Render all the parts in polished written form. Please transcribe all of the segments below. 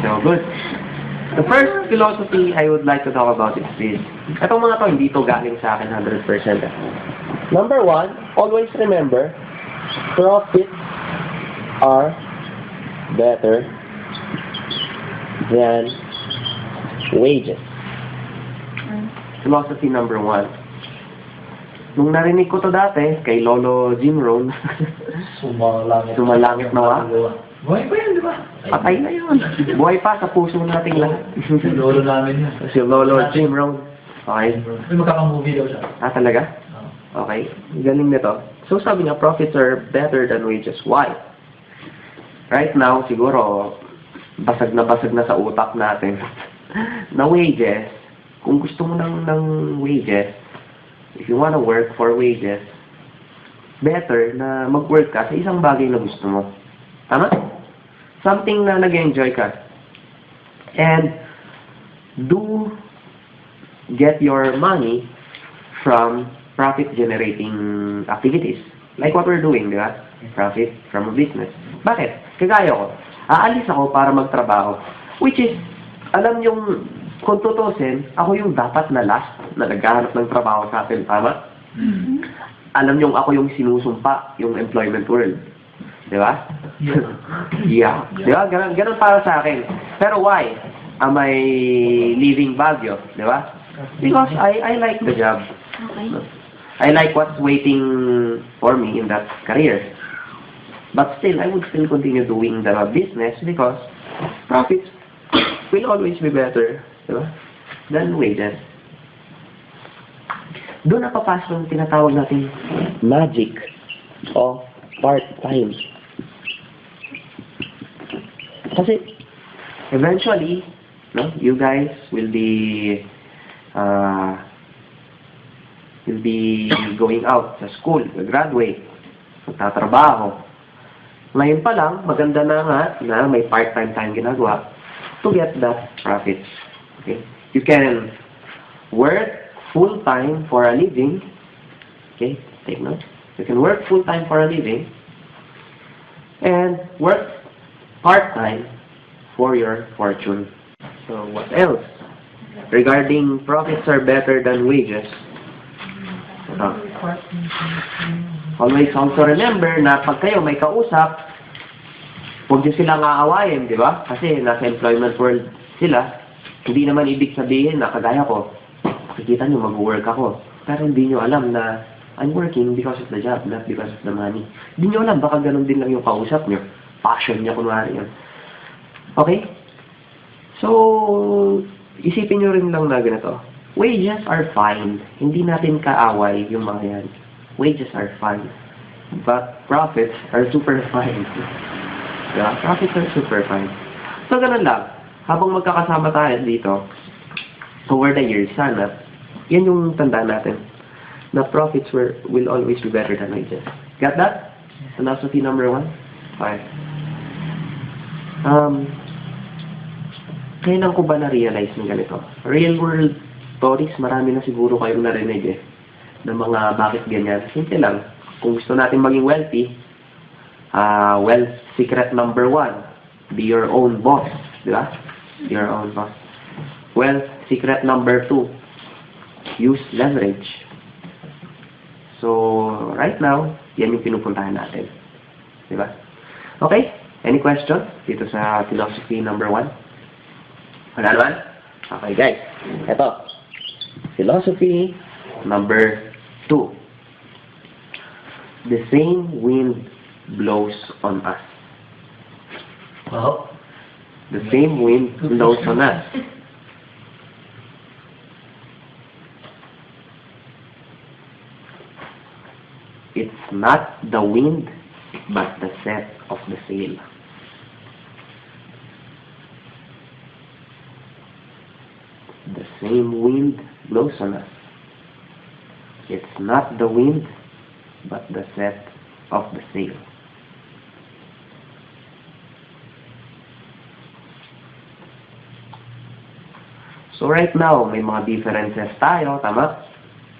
So, good. The first philosophy I would like to talk about is this. Itong mga to, hindi to galing sa akin 100%. Number 1, always remember, profits are better than wages. Philosophy number 1. Nung narinig ko to dati, kay Lolo Jim Rohn, sumalangit nawa. Buhay pa yan, di ba? Patay na yun. Buhay pa sa puso nating lahat. Si Lolo namin yan. Si Lolo Jim Rohn. Okay. May magkaka-movie daw siya. Talaga? Okay. Galing nito. So sabi niya, profits are better than wages. Why? Right now, siguro, basag na sa utak natin na wages, kung gusto mo ng wages, if you wanna work for wages, better na mag-work ka sa isang bagay na gusto mo. Tama? Something na nag-enjoy ka. And do get your money from profit-generating activities. Like what we're doing, di ba? Profit from a business. Bakit? Kagaya ko. Aalis ako para magtrabaho. Which is, alam yung, kung tutusin, ako yung dapat na last na naghahanap ng trabaho sa atin. Tama? Alam yung ako yung sinusumpa, yung employment world. Di ba? Yeah. Di ba? Ganun para sa akin. Pero why am I leaving Baguio? Di ba? Because I like the job. Okay. I like what's waiting for me in that career. But still, I would still continue doing the business because profits will always be better, di ba, than wages. Doon na papasok yung tinatawag natin magic of part-time. Kasi eventually, no, you guys will be going out sa school, graduate, magtatrabaho. Ngayon pa lang, maganda na nga na may part-time tayong ginagawa to get that profits. Okay? You can work full-time for a living. Okay? Take note. You can work full-time for a living and work part-time for your fortune. So, what else? Regarding profits are better than wages. Always also remember na pag kayo may kausap, huwag nyo silang aawayin, di ba? Kasi nasa employment world sila, hindi naman ibig sabihin na kagaya ko, makikita nyo mag-work ako. Pero hindi nyo alam na I'm working because of the job, not because of the money. Hindi nyo alam, baka ganun din lang yung kausap nyo. Passion niya, kunwari yun. Okay? So, isipin nyo rin lang na ganito. Wages are fine. Hindi natin kaaway yung mga yan. Wages are fine. But profits are super fine. Yeah, profits are super fine. So, ganun lang. Habang magkakasama tayo dito, over the years, sana, yan yung tandaan natin. Na profits will always be better than wages. Got that? Philosophy number 1? Okay. Kailan ko ba na-realize ng ganito? Real world stories, marami na siguro kayong narinig na mga bakit ganyan. Simple lang. Kung gusto natin maging wealthy, wealth secret number 1, be your own boss. Di ba? Be your own boss. Wealth secret number 2, use leverage. So, right now, yan yung pinupuntahan natin. Di ba? Okay? Any question dito sa philosophy number 1? Wala naman? Okay, guys. Ito. Philosophy number 2. The same wind blows on us. Wow. The same wind blows on us. It's not the wind, but the set of the sail. The same wind blows on us. It's not the wind, but the set of the sail. So right now, may mga differences tayo, tama?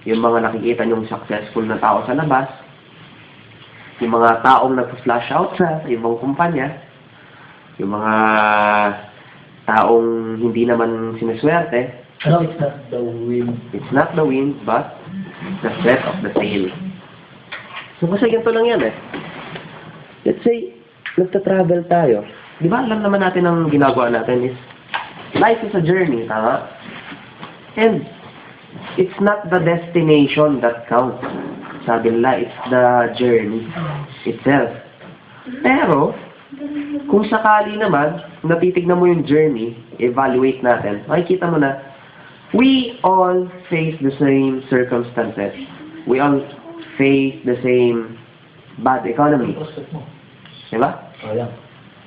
Yung mga nakikita nyong successful na tao sa labas, yung mga taong nag-flash out sa ibang kumpanya, yung mga taong hindi naman sineswerte. Ano, it's not the wind. It's not the wind, but the sweat of the sail. So, kasi ganito lang yan eh. Let's say, nagta-travel tayo. Di ba, alam naman natin ang ginagawa natin is, life is a journey, tama? And, it's not the destination that counts. Sabi nila, it's the journey itself. Pero, kung sakali naman, natitignan mo yung journey, evaluate natin, makikita mo na, we all face the same circumstances. We all face the same bad economy. Prospect mo. Diba? Oh, yan.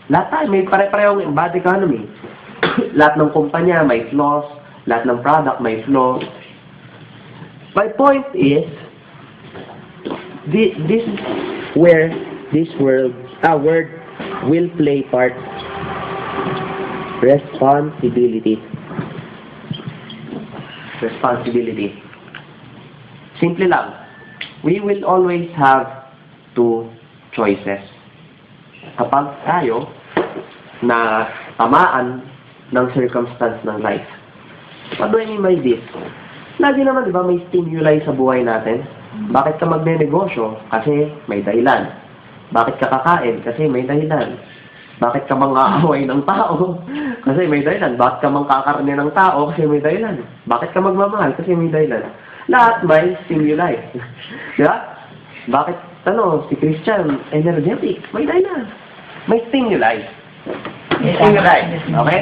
Lahat tayo, may pare-parehong bad economy. Lahat ng kumpanya may flaws, lahat ng product may flaws. My point is, this is where this word will play part. Responsibility. Responsibility. Simple lang. We will always have two choices. Kapag tayo na tamaan ng circumstance ng life. What do I mean by this? Lagi naman, di ba, may stimuli sa buhay natin. Bakit ka magne-negosyo? Kasi may dahilan. Bakit ka kakain? Kasi may dahilan. Bakit ka mang-aaway ng tao? Kasi may dahilan. Bakit ka mang-kakarne ng tao? Kasi may dahilan. Bakit ka magmamahal? Kasi may dahilan. Lahat may stimuli. Di ba? Bakit, si Christian, energetic? May dahilan. May stimuli. May stimuli. Okay?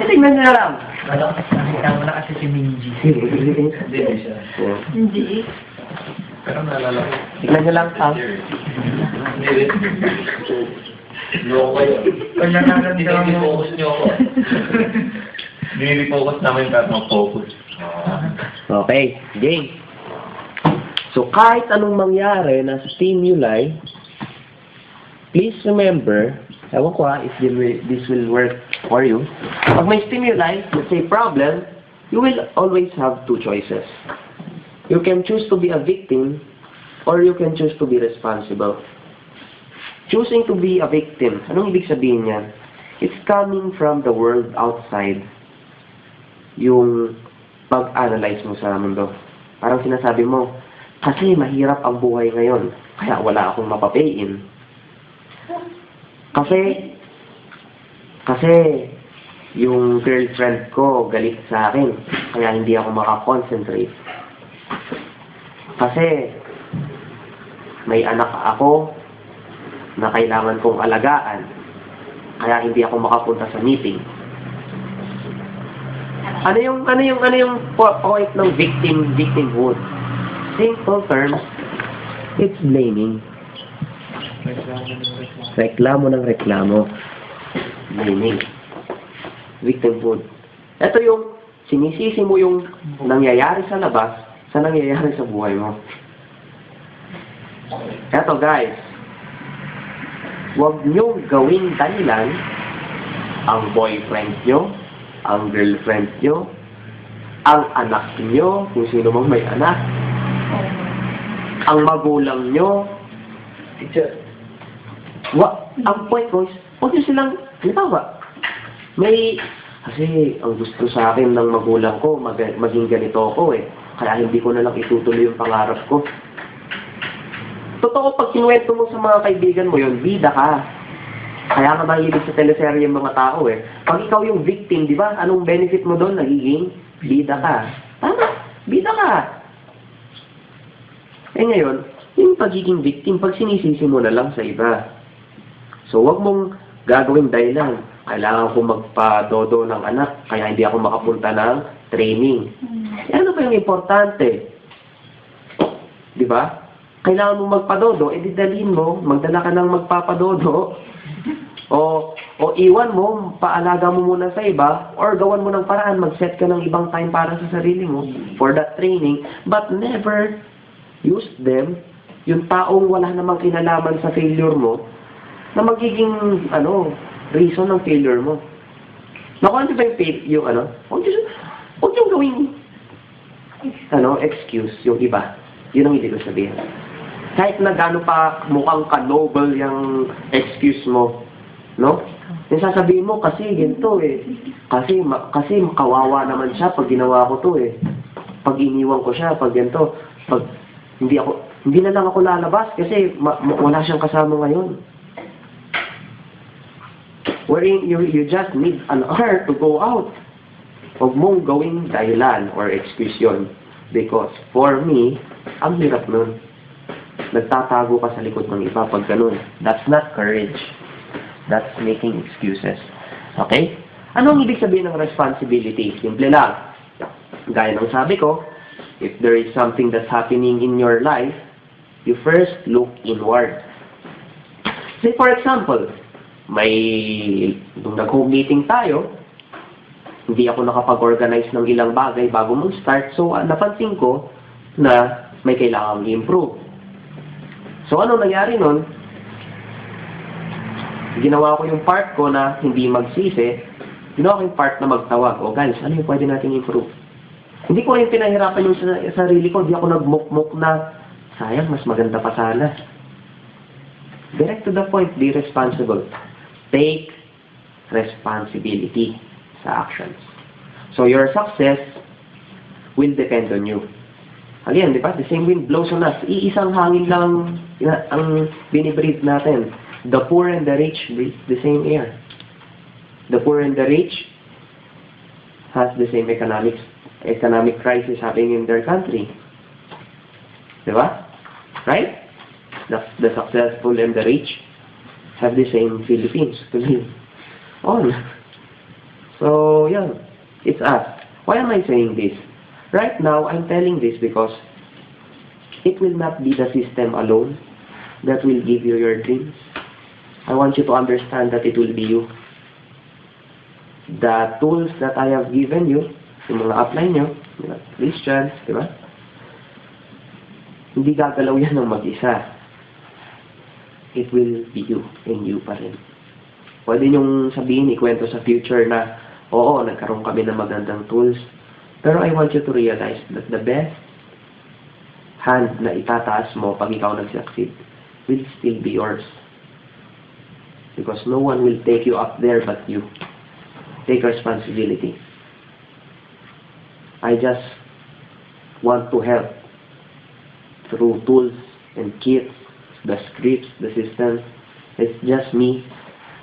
Tingnan nyo lang. Nakita mo na kasi si Minji. Hindi siya. Hindi. Pero naalala ko. Tingnan nyo lang, ha? Hindi rin. Loko kayo. Pag nararamdaman mo. Focus niyo ako. Nire-focus namin para mag-focus. Okay, game. So, kahit anong mangyari na stimuli, please remember, ewan ko if this will work for you. Pag may stimuli, let's say problem, you will always have two choices. You can choose to be a victim, or you can choose to be responsible. Choosing to be a victim, anong ibig sabihin niyan? It's coming from the world outside. Yung pag-analyze mo sa mundo. Parang sinasabi mo, kasi mahirap ang buhay ngayon, kaya wala akong mapapayin. Kasi yung girlfriend ko galit sa akin, kaya hindi ako makakonsentrate. Kasi may anak ako na kailangan kong alagaan, kaya hindi ako makapunta sa meeting. Ano yung point ng victimhood? Simple terms, it's blaming. Reklamo ng reklamo. Blaming. Victimhood. Ito yung sinisisi mo yung nangyayari sa labas sa nangyayari sa buhay mo. Eto guys, huwag nyo gawing dahilan ang boyfriend nyo, ang girlfriend nyo, ang anak nyo, kung sino mang may anak, ang magulang nyo, teacher. Ang point ko is, huwag nyo silang, halimbawa, kasi ang gusto sa akin ng magulang ko, maging ganito ako eh. Kaya hindi ko na lang itutuloy yung pangarap ko. Totoo, pag kinuwento mo sa mga kaibigan mo yun, bida ka. Kaya ka mahilig sa teleserye yung mga tao eh. Pag ikaw yung victim, di ba? Anong benefit mo doon? Nagiging bida ka. Tama, bida ka. Eh ngayon, yung pagiging victim, pag sinisisi mo na lang sa iba. So, wag mong gagawing dahilan. Kailangan ko magpa-dodo ng anak, kaya hindi ako makapunta ng training. Ano ba yung importante? Di ba? Kailangan mo magpa-dodo, dalhin mo, magdala ka ng magpapadodo, o iwan mo, paalaga mo muna sa iba, or gawan mo ng paraan, mag-set ka ng ibang time para sa sarili mo for that training, but never use them, yung taong wala namang kinalaman sa failure mo, na magiging, reason ng failure mo. Naku, ano ba yung huwag yung gawing, excuse yung iba. Yun ang hindi ko sabihin. Kahit na gano'n pa mukhang ka-noble yung excuse mo, no? Yung sasabihin mo, kasi ganito eh. Kasi kawawa naman siya pag ginawa ko to eh. Pag iniwan ko siya, pag ganito, pag hindi na lang ako lalabas kasi wala siyang kasama ngayon. Wherein you just need an hour to go out. Huwag mong gawing dahilan or excuse yun. Because for me, ang hirap nun. Nagtatago ka sa likod ng iba pag ganun. That's not courage. That's making excuses. Okay? Ano ang ibig sabihin ng responsibility? Simple lang. Gaya ng sabi ko, if there is something that's happening in your life, you first look inward. Say for example, nung nag-home meeting tayo, hindi ako nakapag-organize ng ilang bagay bago mag-start, so napansin ko na may kailangang i-improve. So ano nangyari nun? Ginawa ko yung part ko na hindi magsisi, ginawa ko yung part na magtawag. O guys, ano yung pwede nating improve? Hindi ko rin pinahirapan yung sarili ko, hindi ako nagmuk-muk na, sayang, mas maganda pa sana. Direct to the point, be responsible. Take responsibility sa actions. So your success will depend on you. Again, di ba? The same wind blows on us. Iisang hangin lang ang binibreathe natin. The poor and the rich breathe the same air. The poor and the rich has the same economic crisis happening in their country. Diba? Right? The successful and the rich have the same Philippines to live on. So, yeah, it's us. Why am I saying this? Right now, I'm telling this because it will not be the system alone that will give you your dreams. I want you to understand that it will be you. The tools that I have given you, yung mga upline nyo, Christians, di ba? Hindi gagalaw yan ng mag-isa. It will be you and you pa rin. Pwede nyong sabihin, ikwento sa future na, oo, nagkaroon kami ng magandang tools. Pero I want you to realize that the best hand na itataas mo pag ikaw nag-succeed will still be yours. Because no one will take you up there but you. Take responsibility. I just want to help through tools and kits, the scripts, the systems. It's just me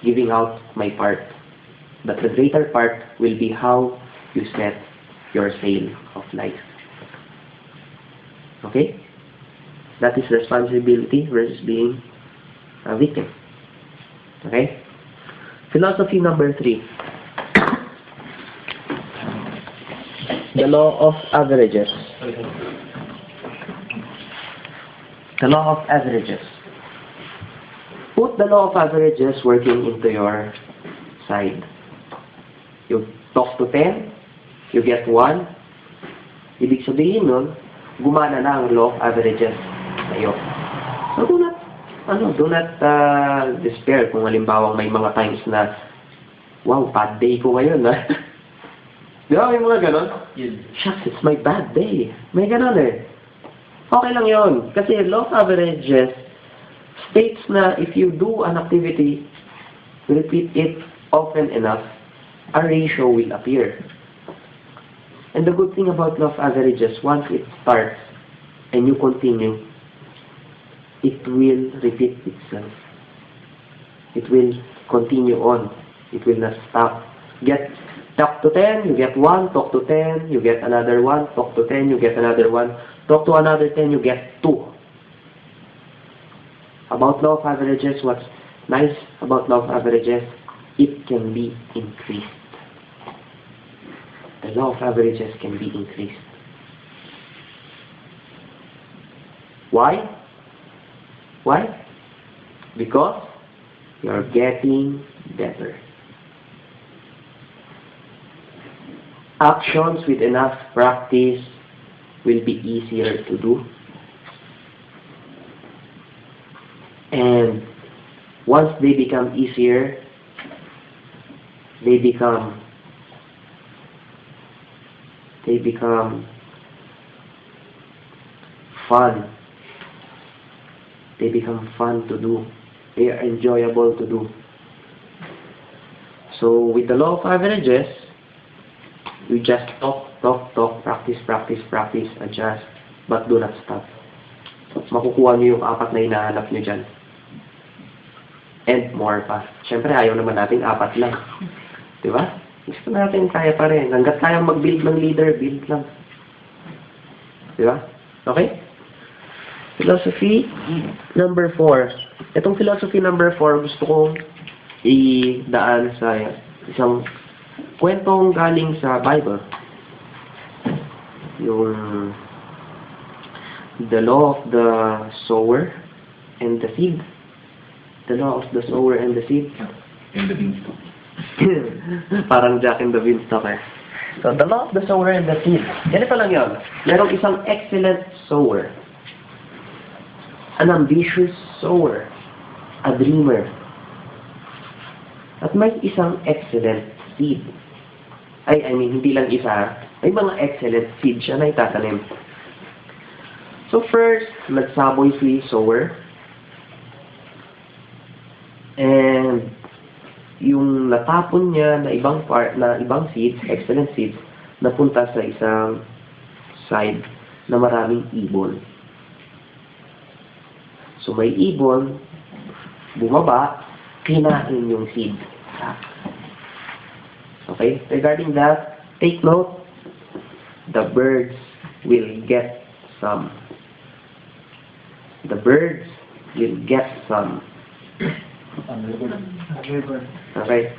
giving out my part. But the greater part will be how you set your sail of life. Okay? That is responsibility versus being a victim. Okay? Philosophy number 3. The law of averages. The law of averages. Put the law of averages working into your side. You talk to 10, you get 1. Ibig sabihin nun, gumana na ang law of averages sa'yo. So do not despair kung halimbawa may mga times na, wow, bad day ko ngayon, ha? Di ba, may mga ganon? Shucks, it's my bad day. May ganon eh. Okay lang yon. Kasi law of averages states na if you do an activity, repeat it often enough, a ratio will appear. And the good thing about law of averages, once it starts and you continue, it will repeat itself. It will continue on. It will not stop. Talk to 10, you get 1. Talk to 10, you get another 1. Talk to 10, you get another 1. Talk to another 10, you get 2. About law of averages, what's nice about law of averages, it can be increased. The law of averages can be increased. Why? Why? Because you're getting better. Actions with enough practice will be easier to do. And once they become easier, they become fun. They become fun to do. They are enjoyable to do. So, with the law of averages, you just talk, practice, adjust, but do not stop. Makukuha nyo yung 4 na hinahanap nyo dyan. And more pa. Siyempre, ayaw naman natin 4 lang. Diba? Gusto natin kaya pa rin. Hanggat kaya mag-build ng leader, build lang. Diba? Okay? Philosophy number 4. Itong philosophy number 4, gusto kong idaan sa isang kwentong galing sa Bible. Yung the law of the sower and the seed. The law of the sower and the seed. And the beanstalk. Parang Jack and the Beanstalk eh. So, the law of the sower and the seed. Ganito lang yun. Merong isang excellent sower. An ambitious sower. A dreamer. At may isang excellent seed. I mean, hindi lang isa. May mga excellent seed siya na itatanim. So first, nagsaboy si sower. And yung natapon niya na ibang seeds, excellent seeds, napunta sa isang side na maraming ibon. So may ibon, bumaba, kinain yung seed. Okay? Regarding that, take note, the birds will get some. The birds will get some. Okay?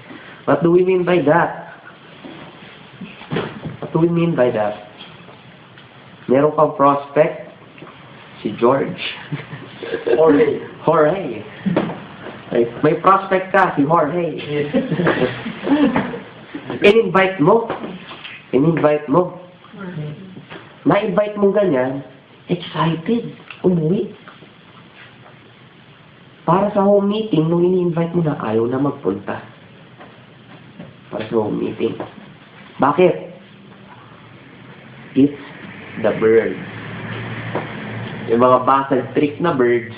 What do we mean by that? What do we mean by that? Meron kang prospect, si George. Jorge. May prospect ka, si Jorge. In-invite mo. Na-invite mo ganyan, excited, umuwi. Para sa home meeting, nung ini-invite mo na, ayaw na magpunta. Para sa home meeting. Bakit? It's the bird. Yung mga basal trick na birds,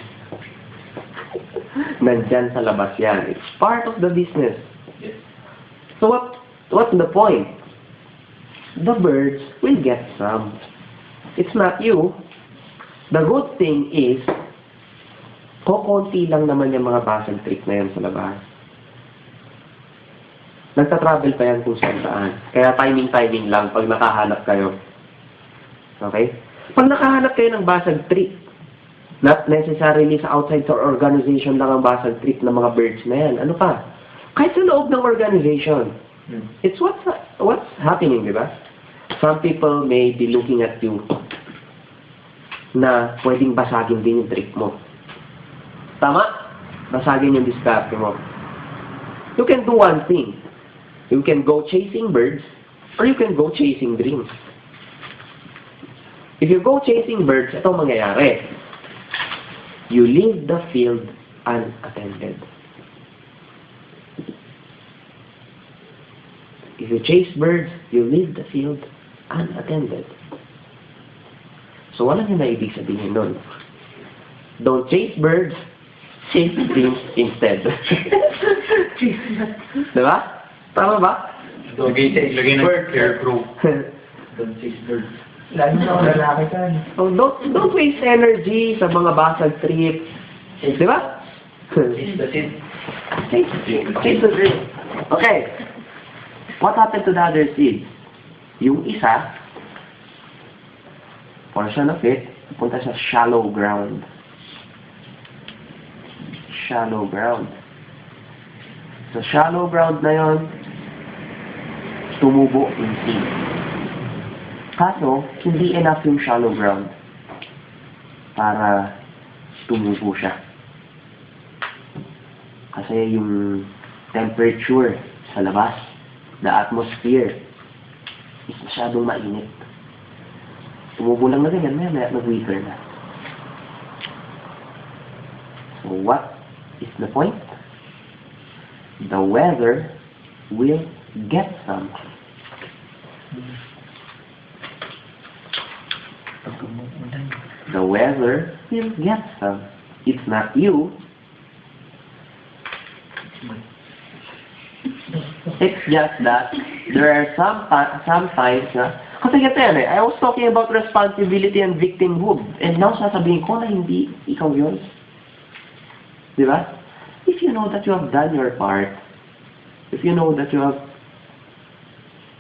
nandyan sa labas yan. It's part of the business. So what's the point? The birds will get some. It's not you. The good thing is, kukunti lang naman yung mga basal trick na yan sa labas. Nagta-travel pa yan kung saan. Kaya timing lang pag nakahanap kayo. Okay? Pag nakahanap kayo ng basal trick, not necessarily sa outside or organization lang ang basal trick ng mga birds na yan. Ano pa? Kahit sa loob ng organization. It's what's happening, di ba? Some people may be looking at you na pwedeng basagin din yung trick mo. Tama? Basagin yung diskarte mo. You can do one thing. You can go chasing birds or you can go chasing dreams. If you go chasing birds, ito mangyayari. You leave the field unattended. If you chase birds, you leave the field unattended. So, wala nyo na ibig sabihin nun. Don't chase birds, chase dreams instead. Diba? Tama ba? Lagay ng scarecrow. Don't chase birds. Lalo na ako lalaki ka. So, don't waste energy sa mga basal trips. Diba? Chase the seed. Chase the dream. Okay. What happened to the other seeds? Yung isa, portion of it, punta sa shallow ground. Shallow ground. Sa shallow ground na yon, tumubo yung seed. Kaso, hindi enough yung shallow ground para tumubo siya. Kasi yung temperature sa labas, the atmosphere, is masyadong mainit. Tumubo lang na ganyan, maya mag-winter na. So what is the point? The weather will get some. The weather will get some. It's not you. It's just that there are some times na, kasi ganito yan eh, I was talking about responsibility and victimhood. And now sasabihin ko na hindi ikaw yun. Di ba? If you know that you have done your part, if you know that you have,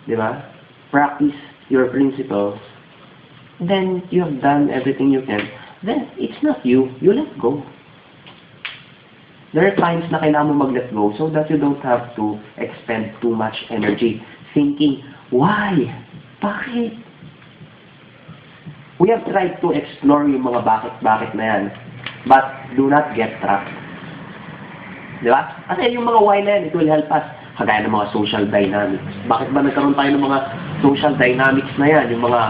di ba, practiced your principles, then you have done everything you can, then it's not you. You let go. There are times na kailangan mo mag-let go so that you don't have to expend too much energy thinking, why? Bakit? We have tried to explore yung mga bakit-bakit na yan, but do not get trapped. Di ba? Kasi yung mga why na yan, it will help us. Kagaya ng mga social dynamics. Bakit ba nagkaroon tayo ng mga social dynamics na yan? Yung mga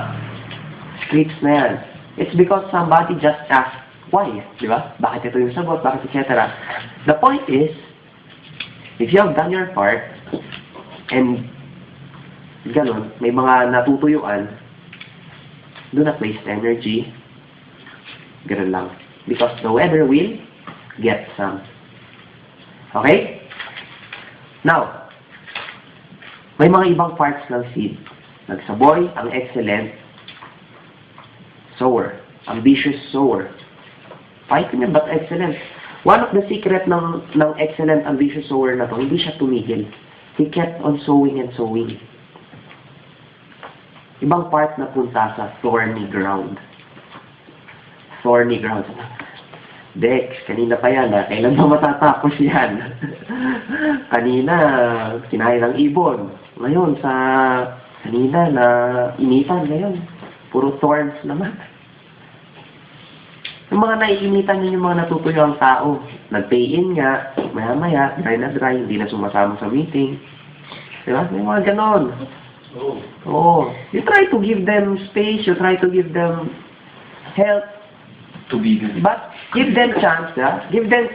scripts na yan. It's because somebody just asked, why? Di ba? Bakit ito yung sagot? Bakit etc. The point is, if you have done your part, and ganun, may mga natutuyuan, do not waste energy. Ganun lang. Because the weather will get some. Okay? Now, may mga ibang parts ng seed. Nagsaboy, ang excellent sower. Ambitious sower. Fighting niya, but excellent. One of the secret ng excellent, ambitious sower na to, hindi siya tumigil. He kept on sowing and sowing. Ibang part na punta sa thorny ground. Thorny ground. Dex, kanina pa yan, kailan ba matatapos yan? Kanina, kinain ng ibon. Ngayon, kanina na initan ngayon. Puro thorns naman. Yung mga naiinitan yun yung mga natutuyo ang tao. Nag-pay-in nga, maya-maya, dry na dry, hindi na sumasama sa meeting. Diba? May mga ganon. Oo. You try to give them space, you try to give them help. To be good. But give them chance, yeah? Give them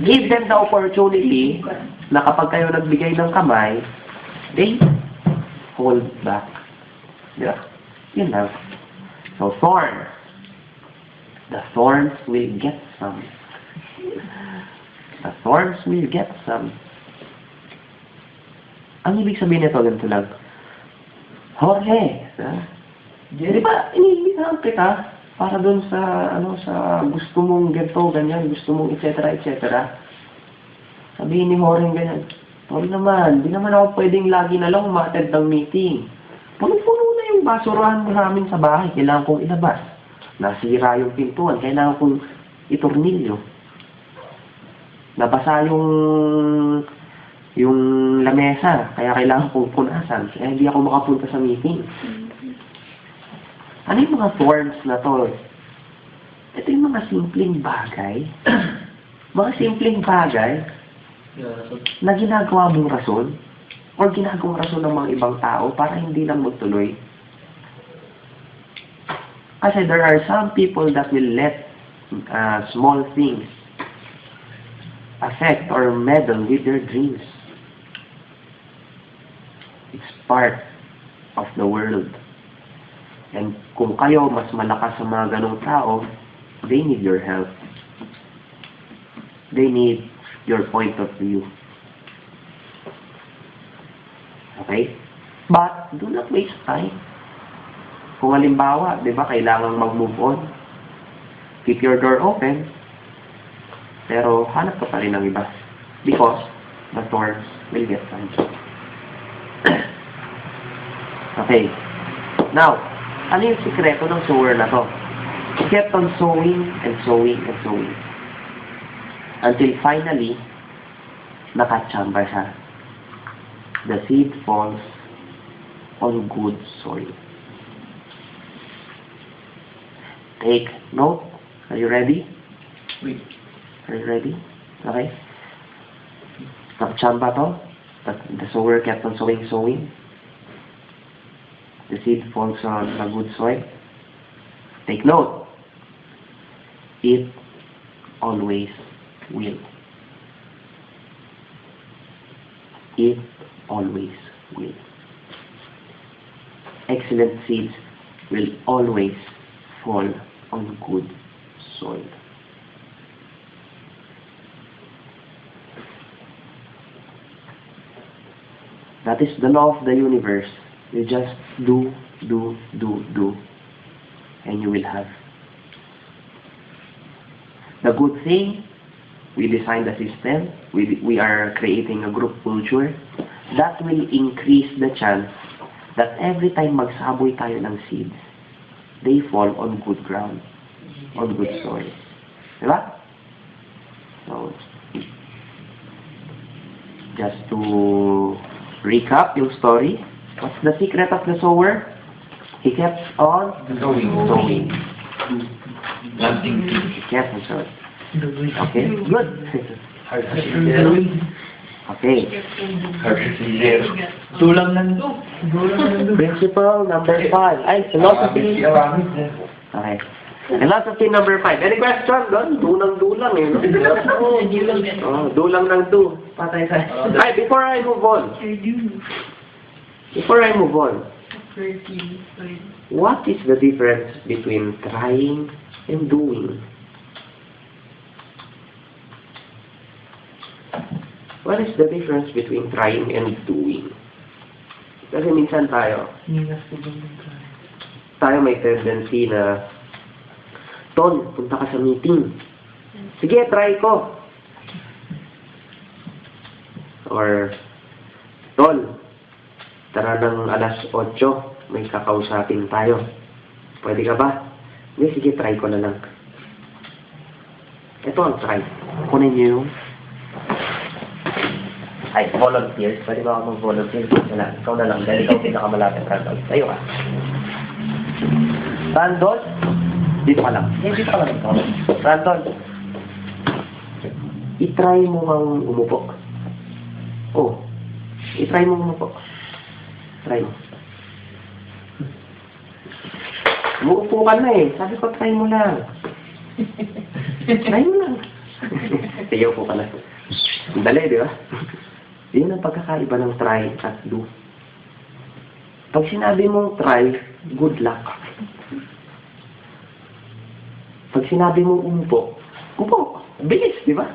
the opportunity na kapag kayo nagbigay ng kamay, they hold back. Yeah? Yun lang. So, thorn. The thorns will get some. The thorns will get some. Ang ibig sabihin nito, ganito lang. Jorge, di ba, iniibihan kita para doon sa, sa gusto mong ganito, ganyan, gusto mong etc. Sabihin ni Jorge ganyan, Tol naman, di naman ako pwedeng lagi na lang umattend ng meeting. Puno-puno na yung basurahan namin sa bahay, kailangan kong ilabas. Nasira yung pintuan, kailangan kong itornilyo. Nabasa yung lamesa, kaya kailangan kong punasan, kaya hindi ako makapunta sa meeting. Ano yung mga thorns na to? Ito yung mga simpleng bagay. Mga simpleng bagay na ginagawa mong rason or ginagawang rason ng mga ibang tao para hindi lang magtuloy. Kasi there are some people that will let small things affect or meddle with their dreams. It's part of the world. And kung kayo mas malakas sa mga ganong tao, they need your help. They need your point of view. Okay? But, do not waste time. Kung halimbawa, di ba, kailangang mag-move on. Keep your door open. Pero, hanap ka pa rin ng iba. Because, the thorns will get some. Okay. Now, ano yung sikreto ng sower na to? He kept on sowing and sowing and sowing. Until finally, nakachamba siya. The seed falls on good soil. Take note. Are you ready? Wait. Are you ready? Okay. Nakachamba to. The sower kept on sowing. The seed falls on a good soil. Take note. It always will. It always will. Excellent seeds will always fall on good soil. That is the law of the universe. You just do, and you will have. The good thing, we design the system, we are creating a group culture, that will increase the chance that every time magsaboy tayo ng seeds, they fall on good ground, on good soil. Diba? So, just to recap yung story, what's the secret of the sower? He kept on sowing. Planting. He kept on sowing. Okay, good. Okay. Dulang nando. Principle number 5. Ay, philosophy. Okay. Philosophy number 5. Any question doon? Dulang eh. No? Dulang ng do. Patay sa. Ay, before I move on. What is the difference between trying and doing? What is the difference between trying and doing? Kasi minsan tayo may tendency na, Tol, punta ka sa meeting. Sige, try ko. Or, Tol, tara ng alas 8, may kakausapin tayo. Pwede ka ba? Hindi, sige, try ko na lang. Ito ang try. Kunin niyo yung volunteer. Pwede ba ako mag-volunteer? Ikaw na lang. Dahil ikaw pinakamalapit, Randall. Tayo ka. Randall? Dito ka lang. Dito ka lang. Randall. I-try mo ang umupo. Oh. I-try mo umupo. Try mo. Umuupo ka na eh. Sabi ko, try mo lang. Try mo lang. Sige, upo ka na. Dali, di ba? Yun ang pagkakaiba ng try at do. Pag sinabi mong try, good luck. Pag sinabi mong umupo, upo. Bilis, di ba?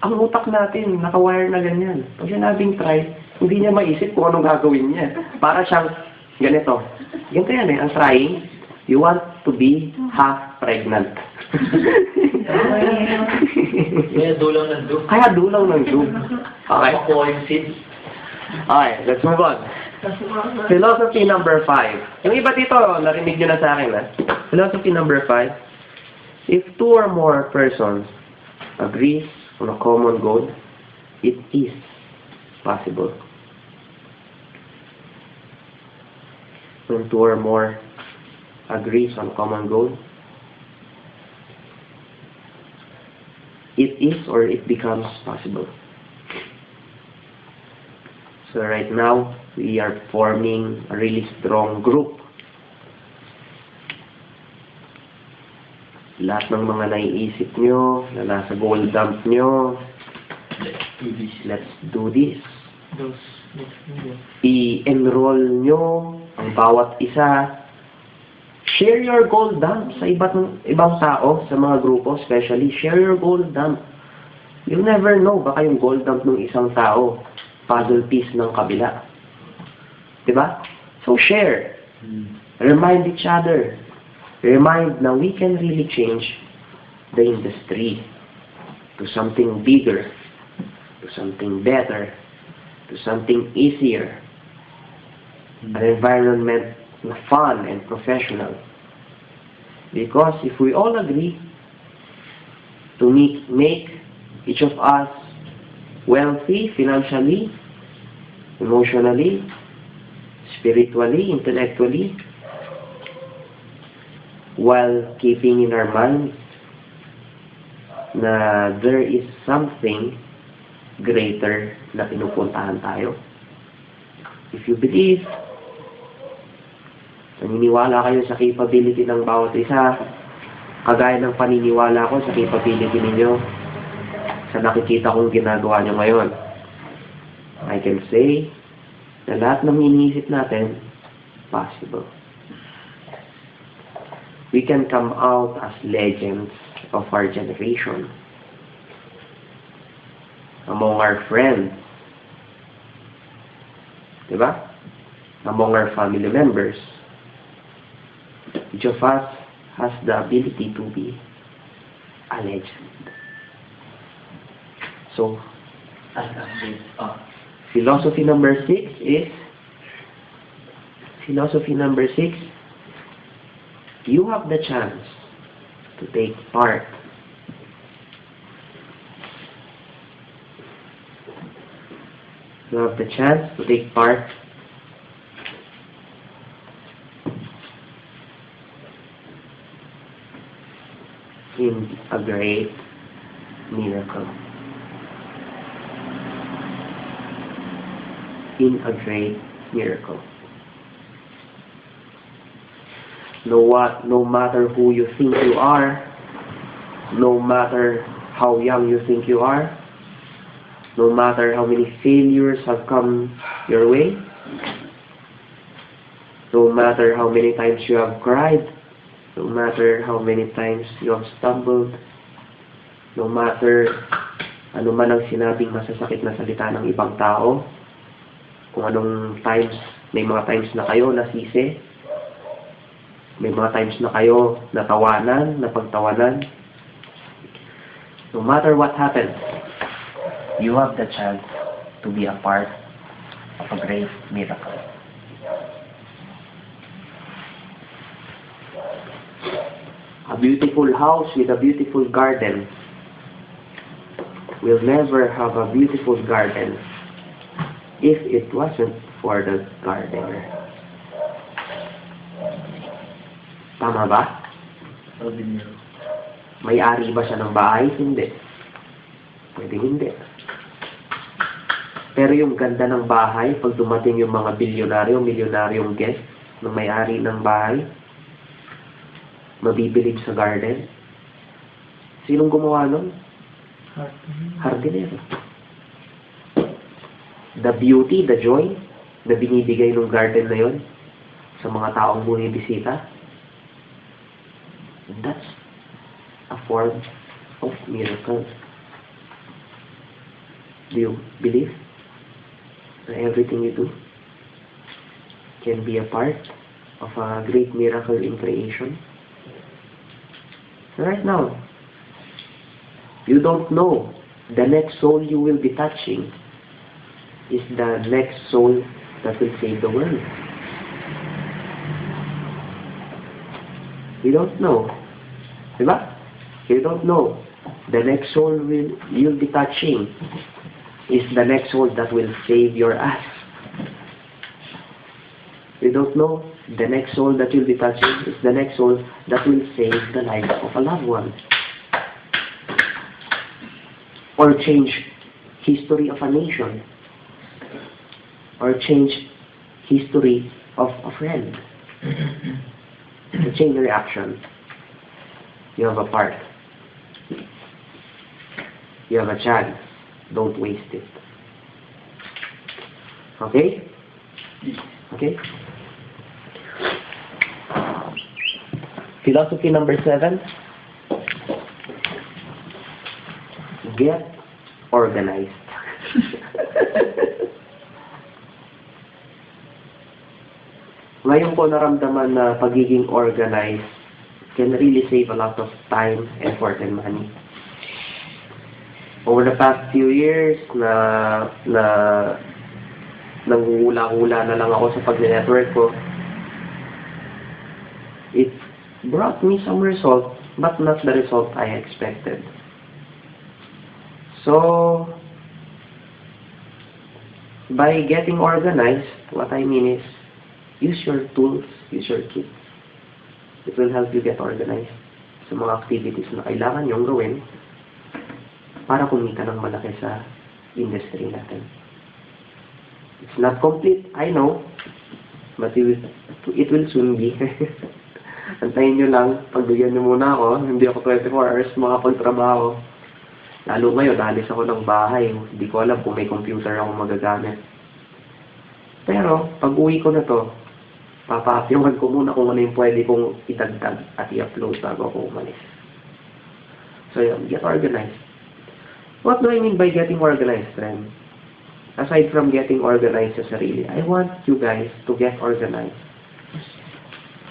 Ang utak natin, nakawire na ganyan. Pag sinabing try, hindi niya maisip kung anong gagawin niya. Para siyang ganito. Ganito yan eh, ang trying, you want to be half pregnant. Kaya dulang ng do. Kaya dulang ng do. Okay. Makuha yung seeds. Okay, let's move on. Philosophy number 5. Yung iba dito, narinig nyo na sa akin. Philosophy number 5. If 2 or more persons agree on a common goal, it is possible. When 2 or more agrees on a common goal, it is or it becomes possible. So right now, we are forming a really strong group. Lahat ng mga naiisip nyo, na nasa goal dump nyo, let's do this. I-enroll nyo ang bawat isa. Share your goal dump sa ibang tao, sa mga grupo, especially. Share your goal dump. You never know, baka yung goal dump ng isang tao, puzzle piece ng kabila. Diba? So share. Remind each other. Remind na we can really change the industry to something bigger, to something better, to something easier. An environment na fun and professional. Because if we all agree to make each of us wealthy financially, emotionally, spiritually, intellectually, while keeping in our mind na there is something greater na pinupuntahan tayo. If you believe, naniniwala kayo sa capability ng bawat isa, kagaya ng paniniwala ko sa capability ninyo, sa nakikita kong ginagawa nyo ngayon. I can say na lahat ng iniisip natin, possible. We can come out as legends of our generation. Among our friends, Diba? Among our family members, each of us has the ability to be a legend. So, philosophy number 6 is, you have the chance to take part. You have the chance to take part in a great miracle. In a great miracle. No matter who you think you are, no matter how young you think you are, no matter how many failures have come your way, no matter how many times you have cried, no matter how many times you have stumbled, no matter ano man ang sinabing masasakit na salita ng ibang tao, kung anong times, may mga times na kayo nasisi, may mga times na kayo natawanan, napagtawanan, no matter what happens, you have the chance to be a part of a great miracle. A beautiful house with a beautiful garden will never have a beautiful garden if it wasn't for the gardener. Tama ba? May-ari ba siya ng bahay? Hindi. Pwede hindi. Pero yung ganda ng bahay, pag dumating yung mga milyonaryong guest ng may-ari ng bahay, mabibilib sa garden. Sinong gumawa nun? Hardinero. The beauty, the joy na binibigay ng garden na yon sa mga taong bumibisita, that's a form of miracle. Do you believe that everything you do can be a part of a great miracle in creation? So right now, you don't know the next soul you will be touching is the next soul that will save the world. You don't know. Diba? You don't know. The next soul you'll be touching is the next soul that will save your ass. You don't know. The next soul that you'll be touching is the next soul that will save the life of a loved one. Or change history of a nation. Or change history of a friend. To change the reaction. You have a part. You have a chance. Don't waste it. Okay? Okay? Philosophy number 7. Get organized. Ngayon ko naramdaman na pagiging organized can really save a lot of time, effort, and money. Over the past few years, nanguhula-hula na lang ako sa pag-network ko. It brought me some result, but not the result I expected. So, by getting organized, what I mean is, use your tools, use your kits. It will help you get organized sa mga activities na kailangan nyong gawin para kumita ng malaki sa industry natin. It's not complete, I know, but it will soon be. Antayin nyo lang, pagbigyan nyo muna ako, hindi ako 24 hours makapagtrabaho. Lalo ngayon, alis ako ng bahay, hindi ko alam kung may computer ako magagamit. Pero, pag uwi ko na to, papapiyungan ko muna kung ano yung pwede kong itagdag at i-upload bago ako umalis. So, get organized. What do I mean by getting organized, friend? aside from getting organized sa sarili, I want you guys to get organized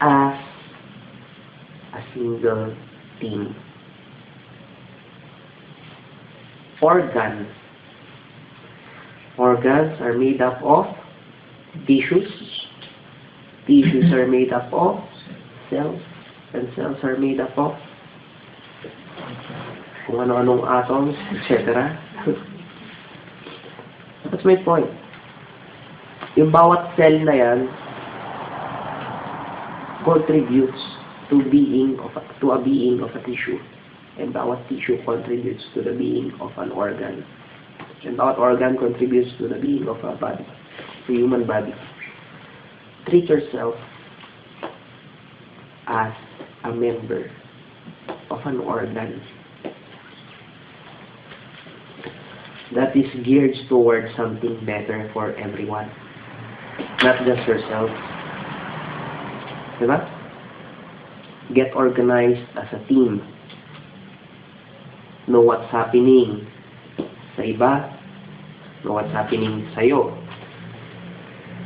as a single team. Organs are made up of tissues. Tissues are made up of cells. And cells are made up of kung ano-anong atoms, etc. That's my point. Yung bawat cell na yan contributes to a being of a tissue. And bawat tissue contributes to the being of an organ. And bawat organ contributes to the being of a body, the human body. Treat yourself as a member of an organ that is geared towards something better for everyone, not just yourself. Diba? Get organized as a team. Know what's happening sa iba. Know what's happening sa'yo.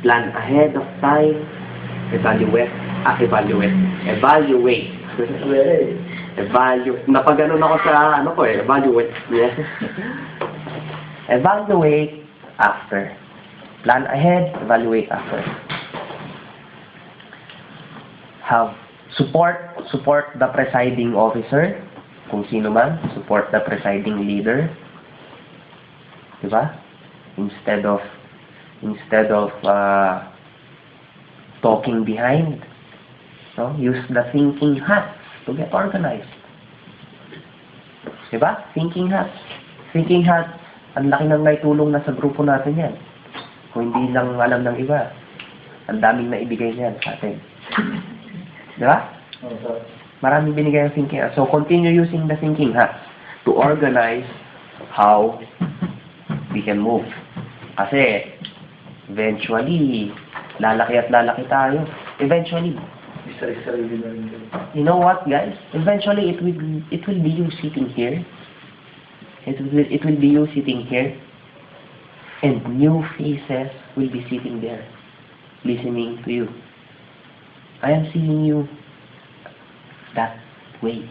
Plan ahead of time. Evaluate. Napagano ako sa evaluate. Yes. Evaluate after. Plan ahead, evaluate after. Have support the presiding officer, kung sino man, support the presiding leader. Diba? Instead of talking behind, no? Use the thinking hats to get organized. Diba? Thinking hats. Thinking hats, ang laki ng naitulong na sa grupo natin yan. Kung hindi lang alam ng iba, ang daming naibigay niyan sa atin. Diba? Maraming binigay ang thinking hats. So, continue using the thinking hats to organize how we can move. Kasi, eventually, lalaki at lalaki tayo. Eventually, you know what, guys? Eventually, it will be you sitting here. It will be you sitting here, and new faces will be sitting there, listening to you. I am seeing you that way.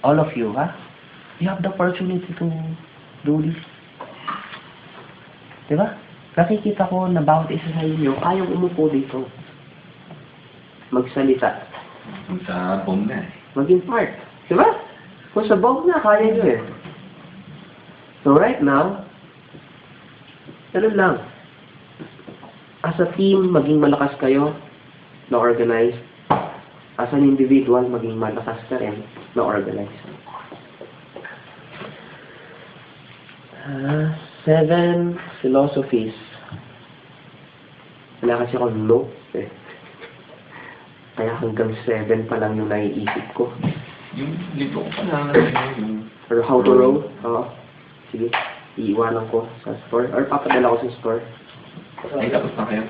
All of you, huh? You have the opportunity to do this. Diba? Nakikita ko na bawat isa sa inyo, ayaw umupo dito. Magsalita. Sa bomb na eh. Maging part. Diba? Kung sa bomb na, kaya nyo eh. So right now, ganun lang. As a team, maging malakas kayo na organized. As an individual, maging malakas ka rin na organized. 7 philosophies. Wala kasi akong notes eh. Kaya hanggang 7 pa lang yung naiisip ko. Yung libro ko pa lang. Or how to row. Oo. Sige. Iiwanan ko sa store. Or papadala ko sa store. Ay, tapos na kayo?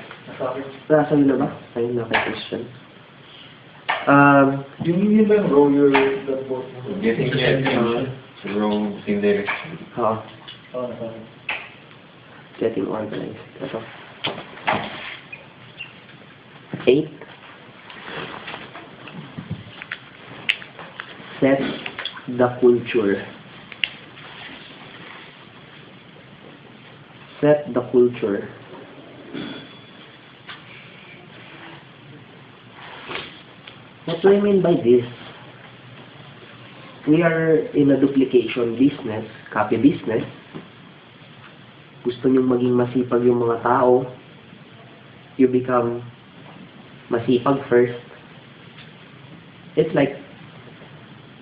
Nasa na ba? Ayun na kay Christian. Yun ba yung row your boat? Getting your attention. Row, same direction. Oo. Oo, nasabi. Getting organized. Ito. 8. Set the culture. Set the culture. What do I mean by this? We are in a duplication business, copy business. Gusto niyong maging masipag yung mga tao, you become masipag first. It's like,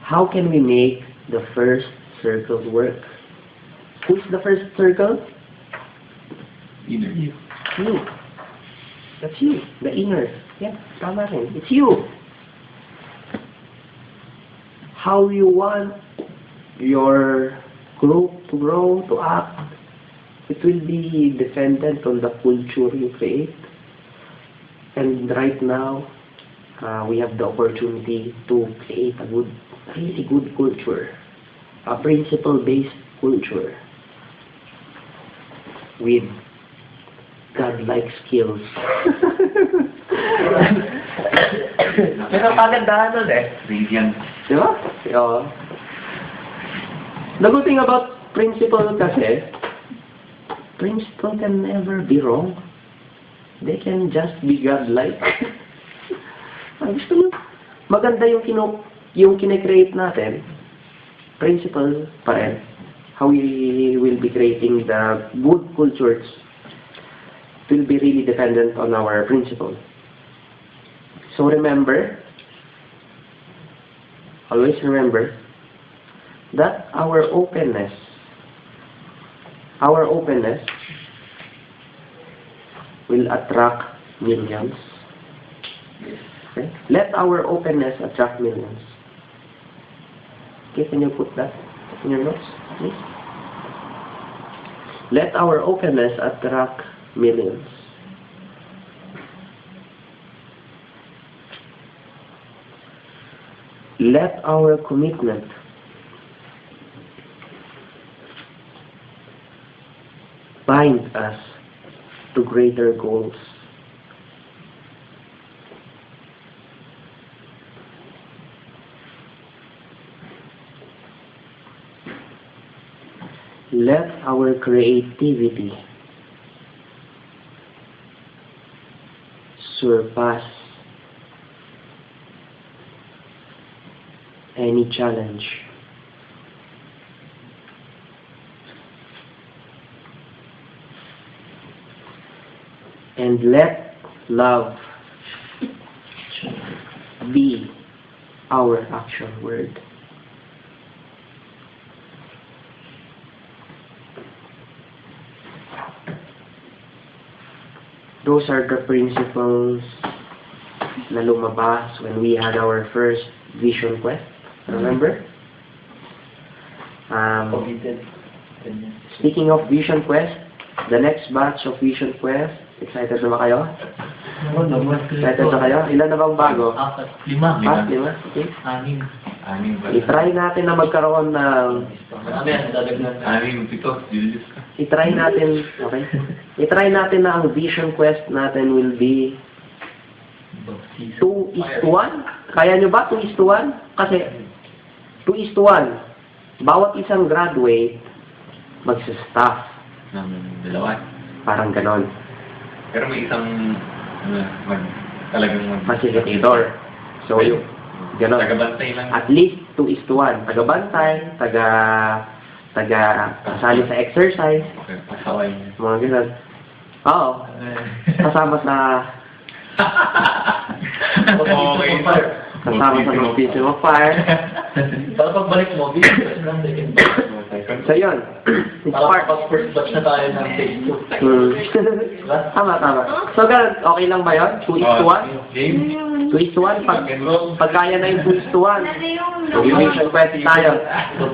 how can we make the first circle work? Who's the first circle? Inner. You. That's you. The inner. Yeah, tama rin. It's you. How you want your group to grow, to act, it will be dependent on the culture you create. And right now, we have the opportunity to create a really good culture, a principle-based culture. with godlike skills. Pero kagandahan nun eh. Radiant. Di ba? Oo. The good thing about principle kasi, principle can never be wrong. They can just be godlike. Ang gusto mo, maganda yung kine-create natin, principle pa rin. How we will be creating the good cultures will be really dependent on our principle. So remember, always remember, that our openness will attract millions. Okay? Let our openness attract millions. Okay, can you put that in your notes, please? Let our openness attract millions. Let our commitment bind us to greater goals. Let our creativity surpass any challenge. And let love be our action word. Those are the principles na lumabas when we had our first vision quest. Remember? Speaking of vision quest, the next batch of vision quest, excited na ba kayo? Excited na kayo? Ilan na bang bago? 4, 5. 5, 5? Okay. 6. I-try natin na magkaroon ng... I-try natin, okay? I-try natin na ang vision quest natin will be 2:1. Kaya nyo ba 2:1? Kasi 2:1. Bawat isang graduate magsa-staff. Dalawa. Parang ganon. Pero may isang talagang Facilitator. So, yung ganon. Tagabantay lang. At least 2:1. Tagabantay, kasali sa exercise, Okay, pasaway. mga ganon. Oo. Kasama sa Okay. kasama sa Baptism of Fire. Para pagbalik mo, bigyan ng second batch. So, yun. It's Para part. pag first batch na tayo ng phase 2. Tama. So, ganun. Okay lang ba yun? 2:1? Game. 2:1? Pag kaya na yung 2:1, mag-vision quest tayo. Huwag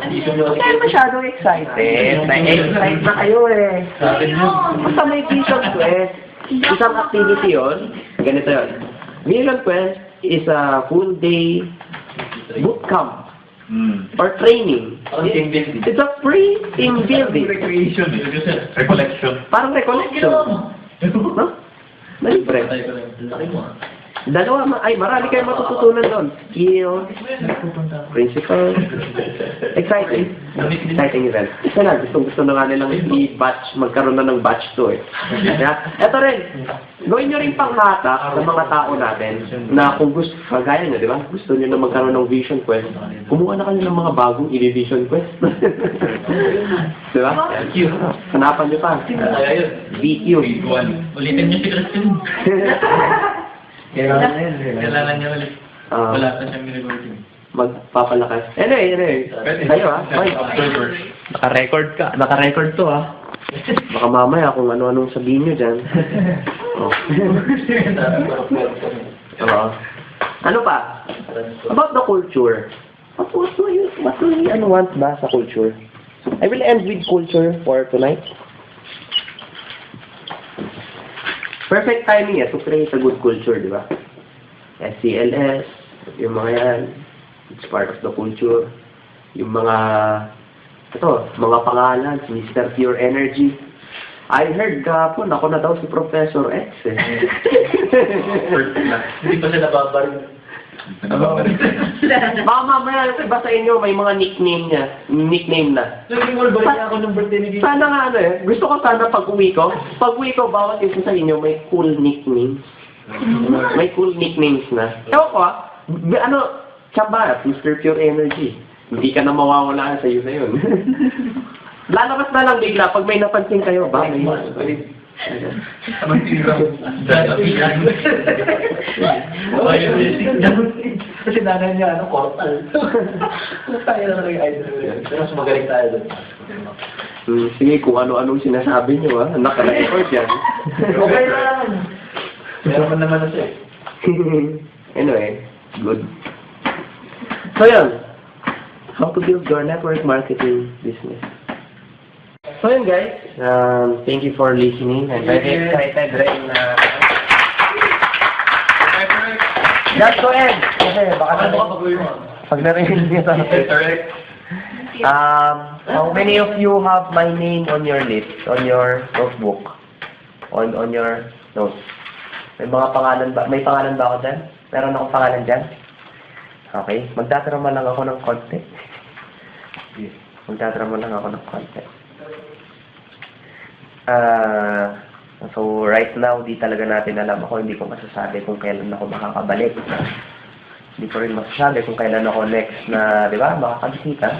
kayo masyadong excited. Na-excite na kayo eh. Basta may vision quest, isang activity yun. Ganito yun. Vision quest is a full day boot camp or training. Team building. It's a free team building. Recreation. Recollection. Parang recollection. No? Libre. Laki mo. Marami kayong matututunan doon. Skill, principle, exciting. Exciting event. Ito na, gusto na nga nilang i-batch, magkaroon na ng batch 2 eh. Ito rin, gawin nyo rin panghatak sa mga tao natin na kung gusto, kagaya nyo, di ba? Gusto nyo na magkaroon ng vision quest, kumuha na kayo ng mga bagong i-vision quest. Di ba? Hanapan nyo pa. VQ. Ulitin niyo si Christine. Kailangan niya ulit. Wala pa siyang ginagawa. Magpapalakas. Anyway. Kayo ha? Observer. Naka-record to ha? Baka mamaya kung ano-anong sabihin nyo dyan. Oh. Ano pa? About the culture. What do you want ba sa culture? I will end with culture for tonight. Perfect timing to create a good culture, di ba? SCLS, yung mga yan, it's part of the culture. Yung mga pangalan, Mr. Pure Energy, I heard kahapon, ako na daw si Professor X eh. Hindi pa siya nababaril. Baka mamaya iba sa inyo, may mga nickname na. Naging Wolverine ako ng birthday ni Gigi. Sana nga ano eh, gusto ko sana pag-uwi ko, bawat isa sa inyo may cool nicknames. May cool nicknames na. Ewan ko tsamba, Mr. Pure Energy. Hindi ka na mawawala sa iyo na yun. Lalabas na lang bigla pag may napansin kayo. Ba, may Kasi nanay niya, Cortal. Tayo na lang yung idol. Pero mas magaling tayo doon. Sige, kung ano-anong sinasabi nyo, naka-record yan. Okay lang. Meron naman na siya. Anyway, good. So yun, how to build your network marketing business. So yun guys, thank you for listening. I'm very excited rin na... That's to end! Kasi baka pag narinig niyo how many of you have my name on your list, on your notebook, on your notes? May mga pangalan ba? May pangalan ba ako dyan? Meron akong pangalan dyan? Okay. Magtatrama lang ako ng konti. Magtatrama lang ako ng konti. So, right now, di talaga natin alam ako. Hindi ko masasabi kung kailan ako makakabalik. Hindi ko rin masasabi kung kailan ako next na, di ba, makakabisita.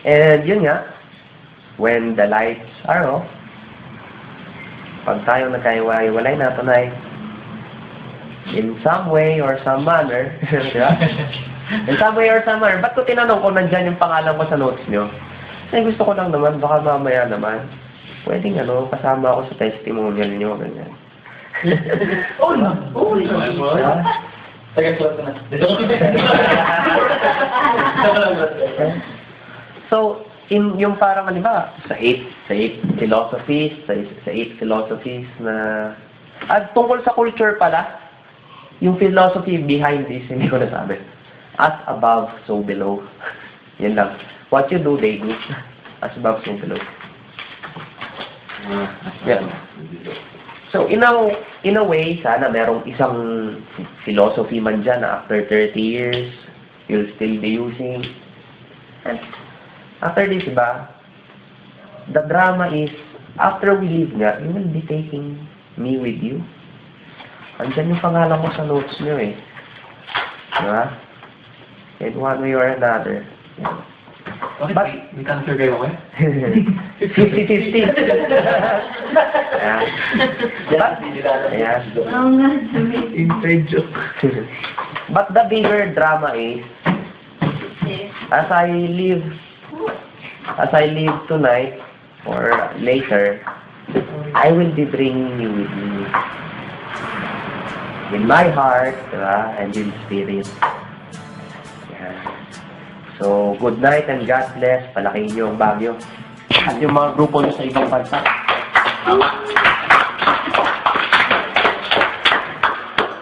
And yun nga, when the lights are off, pag tayo nagkaiwalay na tonight, in some way or some manner, di ba? In some way or some manner, ba't ko tinanong kung nandyan yung pangalan ko sa notes nyo? Kasi gusto ko lang naman, baka mamaya naman, pwedeng kasama ako sa testimonial nyo, ganyan. Oh, no. Oh, no. Taga-sulat na. So, yung parang, di ba, sa eight philosophies na, at tungkol sa culture pala, yung philosophy behind this, hindi ko nasabi. As above, so below. Yan lang. What you do, they do. As above, so below. Yan. So, in a way, sana merong isang philosophy man dyan na after 30 years, you'll still be using. And after this, diba, the drama is, after we leave nga, you will be taking me with you. Andyan yung pangalan ko sa notes nyo eh. Diba? In one way or another. But, may cancer kayo, okay? 50-50. Ayan. Ayan. Inside joke. But the bigger drama is, as I leave tonight or later, I will be bringing you with me in my heart, and in spirit. Yeah. So, good night and God bless. Palakihin niyo ang Baguio. At yung mga grupo niyo sa ibang bansa.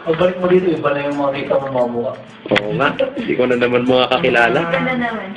Pagbalik mo dito, iba na yung mga kita mo mga mukha. Oo nga. Hindi ko na naman mga kakilala. Ganda naman.